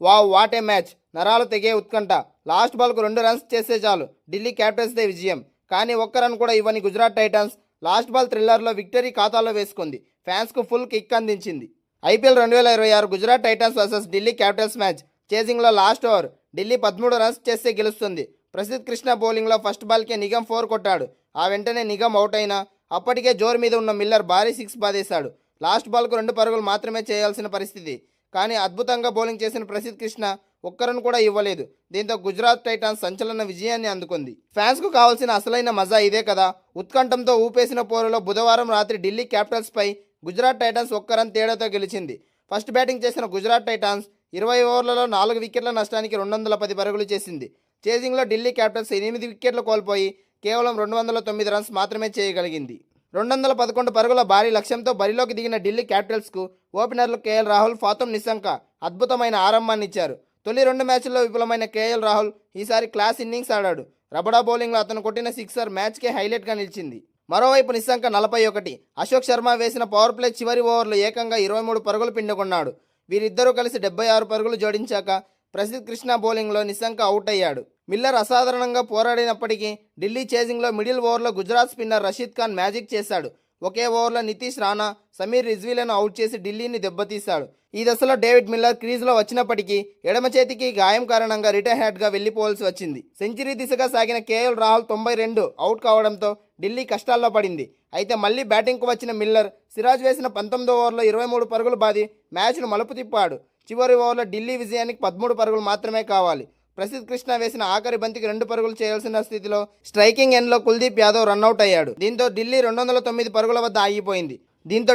Wow what a match, నరాలు తెగే ఉత్కంఠ. Last బాల్కు 2 runs చేస్తే చాలు ఢిల్లీ క్యాపిటల్స్దే విజయం. కానీ ఒక్క రన్ కూడా ఇవ్వని గుజరాత్ టైటాన్స్ లాస్ట్ బాల్ థ్రిల్లర్లో విక్టరీ ఖాతాలో వేసుకుంది. ఫ్యాన్స్కు ఫుల్ కిక్ అందించింది. IPL 2026 Gujarat Titans versus Delhi Capitals match. చేజింగ్లో లాస్ట్ ఓవర్ ఢిల్లీ 13 రన్స్ చేస్తే గెలుస్తుంది. ప్రసిద్ధ్ కృష్ణ బౌలింగ్లో ఫస్ట్ బాల్కే నిగమ్ 4 కొట్టాడు. ఆ వెంటనే నిగమ్ అవుట్ అయినా అప్పటికే జోరు మీద ఉన్న మిల్లర్ భారీ 6 బాదేశాడు. లాస్ట్ బాల్కు 2 పరుగులు మాత్రమే చేయాల్సిన పరిస్థితి. కానీ అద్భుతంగా బౌలింగ్ చేసిన ప్రసిద్ధ్ కృష్ణ ఒక్క రన్ కూడా ఇవ్వలేదు. దీంతో గుజరాత్ టైటాన్స్ సంచలన విజయాన్ని అందుకుంది. ఫ్యాన్స్కు కావాల్సిన అసలైన మజా ఇదే కదా. ఉత్కంఠంతో ఊపేసిన పోరులో బుధవారం రాత్రి ఢిల్లీ క్యాపిటల్స్పై గుజరాత్ టైటాన్స్ ఒక్క రన్ తేడాతో గెలిచింది. ఫస్ట్ బ్యాటింగ్ చేసిన గుజరాత్ టైటాన్స్ 20 ఓవర్లలో 4 వికెట్ల నష్టానికి 210 పరుగులు చేసింది. చేజింగ్లో ఢిల్లీ క్యాపిటల్స్ 8 వికెట్లు కోల్పోయి కేవలం 209 రన్స్ మాత్రమే చేయగలిగింది. 211 పరుగుల భారీ లక్ష్యంతో బరిలోకి దిగిన ఢిల్లీ క్యాపిటల్స్కు ఓపెనర్లు కేఎల్ రాహుల్, ఫాతం నిశంక అద్భుతమైన ఆరంభాన్ని ఇచ్చారు. తొలి 2 మ్యాచ్ల్లో విఫలమైన కేఎల్ రాహుల్ ఈసారి క్లాస్ ఇన్నింగ్స్ ఆడాడు. రబడా బౌలింగ్లో అతను కొట్టిన సిక్సర్ మ్యాచ్కే హైలైట్గా నిలిచింది. మరోవైపు నిశంక 41, అశోక్ శర్మ వేసిన పవర్ ప్లే చివరి ఓవర్లో ఏకంగా 23 పరుగులు పిండుకున్నాడు. వీరిద్దరూ కలిసి 76 పరుగులు జోడించాక ప్రసిద్ధ్ కృష్ణ బౌలింగ్లో నిశంక అవుట్ అయ్యాడు. మిల్లర్ అసాధారణంగా పోరాడినప్పటికీ ఢిల్లీ చేజింగ్లో మిడిల్ ఓవర్లో గుజరాత్ స్పిన్నర్ రషీద్ ఖాన్ మ్యాజిక్ చేశాడు. ఒకే ఓవర్లో నితీష్ రాణా, సమీర్ రిజ్వీలను అవుట్ చేసి ఢిల్లీని దెబ్బతీశాడు. ఈ దశలో డేవిడ్ మిల్లర్ క్రీజ్లో వచ్చినప్పటికీ ఎడమ చేతికి గాయం కారణంగా రిటైర్డ్గా వెళ్లిపోవాల్సి వచ్చింది. సెంచరీ దిశగా సాగిన కేఎల్ రాహుల్ 92 అవుట్ కావడంతో ఢిల్లీ కష్టాల్లో పడింది. అయితే మళ్లీ బ్యాటింగ్కు వచ్చిన మిల్లర్ సిరాజ్ వేసిన 19 ఓవర్లో 23 పరుగులు బాది మ్యాచ్ను మలుపు తిప్పాడు. చివరి ఓవర్లో ఢిల్లీ విజయానికి 13 పరుగులు మాత్రమే కావాలి. ప్రసిద్ధ్ కృష్ణ వేసిన ఆఖరి బంతికి 2 పరుగులు చేయాల్సిన స్థితిలో స్ట్రైకింగ్ ఎండ్లో కుల్దీప్ యాదవ్ రన్అట్ అయ్యాడు. దీంతో ఢిల్లీ 209 పరుగుల వద్ద ఆగిపోయింది.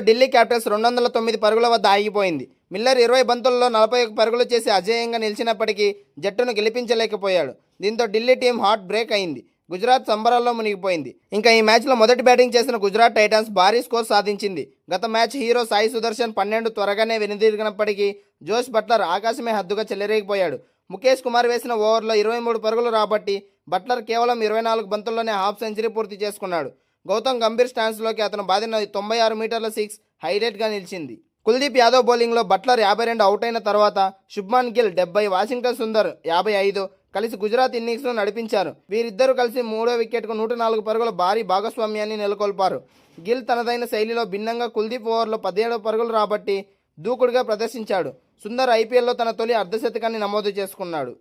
ఢిల్లీ క్యాపిటల్స్ 209 పరుగుల వద్ద ఆగిపోయింది. మిల్లర్ 20 బంతుల్లో 41 పరుగులు చేసి అజేయంగా నిలిచినప్పటికీ జట్టును గెలిపించలేకపోయాడు. దీంతో ఢిల్లీ టీం హాట్ బ్రేక్ అయింది. గుజరాత్ సంబరాల్లో మునిగిపోయింది. ఇంకా ఈ మ్యాచ్లో మొదటి బ్యాటింగ్ చేసిన గుజరాత్ టైటాన్స్ భారీ స్కోర్ సాధించింది. గత మ్యాచ్ హీరో సాయి సుదర్శన్ 12 త్వరగానే వెనుదిరిగినప్పటికీ జోస్ బట్లర్ ఆకాశమే హద్దుగా చెలరేగిపోయాడు. ముఖేష్ కుమార్ వేసిన ఓవర్లో 23 పరుగులు రాబట్టి బట్లర్ కేవలం 24 బంతుల్లోనే హాఫ్ సెంచరీ పూర్తి చేసుకున్నాడు. గౌతమ్ గంభీర్ స్టాండ్స్లోకి అతను బాదిన 96 మీటర్ల 6 హైలైట్గా నిలిచింది. కుల్దీప్ యాదవ్ బౌలింగ్లో బట్లర్ 52 అవుట్ అయిన తర్వాత శుభ్మన్ గిల్ 70, వాషింగ్టన్ సుందర్ 55 కలిసి గుజరాత్ ఇన్నింగ్స్ను నడిపించారు. వీరిద్దరూ కలిసి 3వ వికెట్కు 104 పరుగుల భారీ భాగస్వామ్యాన్ని నెలకొల్పారు. గిల్ తనదైన శైలిలో భిన్నంగా కుల్దీప్ ఓవర్లో 17 పరుగులు రాబట్టి దూకుడుగా ప్రదర్శించాడు. సుందర్ ఐపీఎల్లో తన తొలి అర్ధశతకాన్ని నమోదు చేసుకున్నాడు.